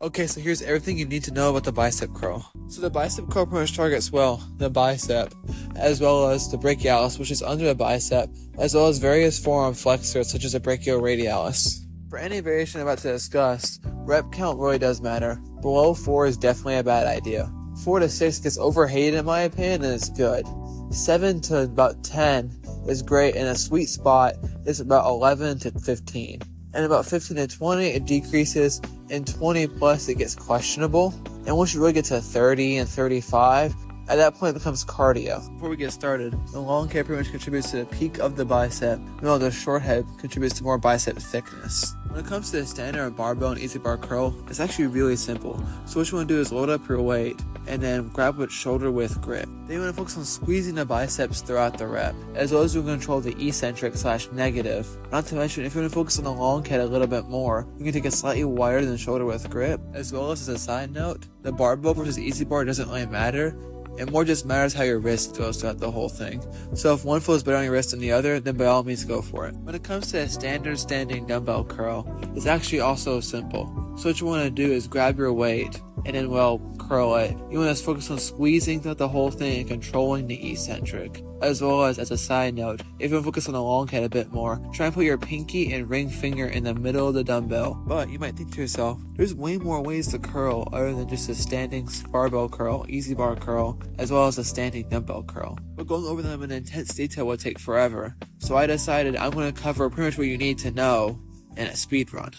Okay, so here's everything you need to know about the bicep curl. So the bicep curl pretty much targets, well, the bicep, as well as the brachialis, which is under the bicep, as well as various forearm flexors, such as the brachioradialis. For any variation I'm about to discuss, rep count really does matter. Below 4 is definitely a bad idea. 4 to 6 gets overhated in my opinion, and it's good. 7 to about 10 is great, and a sweet spot is about 11 to 15. And about 15 to 20 it decreases, and 20 plus it gets questionable. And once you really get to 30 and 35, at that point it becomes cardio. Before we get started, the long head pretty much contributes to the peak of the bicep, while the short head contributes to more bicep thickness. When it comes to the standard barbell and easy bar curl, it's actually really simple. So what you want to do is load up your weight, and then grab with shoulder width grip. Then you want to focus on squeezing the biceps throughout the rep, as well as you control the eccentric / negative. Not to mention, if you want to focus on the long head a little bit more, you can take a slightly wider than shoulder width grip. As well as a side note, the barbell versus easy bar doesn't really matter. It more just matters how your wrist feels throughout the whole thing. So if one feels better on your wrist than the other, then by all means go for it. When it comes to a standard standing dumbbell curl, it's actually also simple. So what you want to do is grab your weight and then, well, curl it. You want to focus on squeezing throughout the whole thing and controlling the eccentric. As well as a side note, if you want to focus on the long head a bit more, try and put your pinky and ring finger in the middle of the dumbbell. But you might think to yourself, there's way more ways to curl other than just a standing barbell curl, easy bar curl, as well as a standing dumbbell curl. But going over them in intense detail would take forever. So I decided I'm going to cover pretty much what you need to know in a speed run.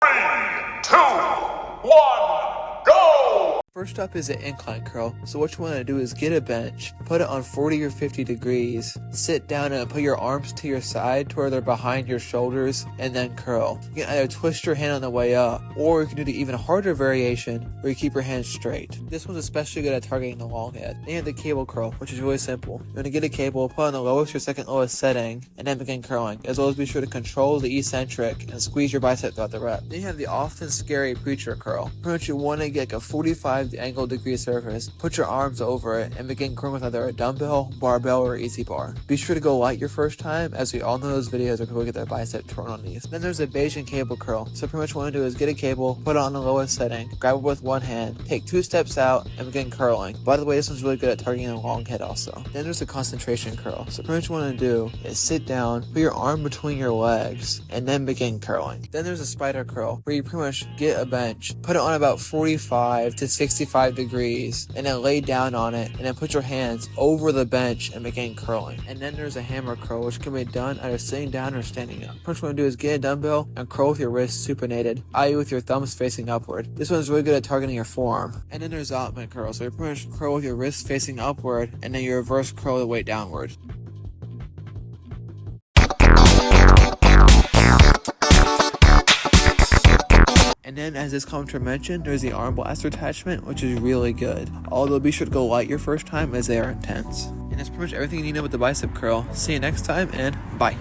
3, 2, 1, go! First up is an incline curl. So what you want to do is get a bench, put it on 40 or 50 degrees, sit down and put your arms to your side to where they're behind your shoulders, and then curl. You can either twist your hand on the way up, or you can do the even harder variation where you keep your hands straight. This one's especially good at targeting the long head. Then you have the cable curl, which is really simple. You want to get a cable, put on the lowest or second lowest setting, and then begin curling, as well as be sure to control the eccentric and squeeze your bicep throughout the rep. Then you have the often scary preacher curl. Pretty much you want to get a 45 angle degree surface, put your arms over it, and begin curling with either a dumbbell, barbell, or easy bar. Be sure to go light your first time, as we all know those videos where people get their bicep torn on these. Then there's a Bayesian cable curl. So pretty much what you want to do is get a cable, put it on the lowest setting, grab it with one hand, take 2 steps out, and begin curling. By the way, this one's really good at targeting the long head also. Then there's a concentration curl. So pretty much what you want to do is sit down, put your arm between your legs, and then begin curling. Then there's a spider curl, where you pretty much get a bench, put it on about 45 to 65 degrees, and then lay down on it, and then put your hands over the bench and begin curling. And then there's a hammer curl, which can be done either sitting down or standing up. First what you want to do is get a dumbbell and curl with your wrists supinated, i.e. with your thumbs facing upward. This one's really good at targeting your forearm. And then there's Zottman curl, so you pretty much curl with your wrists facing upward, and then you reverse curl the weight downward. And then, as this commenter mentioned, there's the arm blaster attachment, which is really good. Although be sure to go light your first time, as they are intense. And that's pretty much everything you need to know about the bicep curl. See you next time, and bye.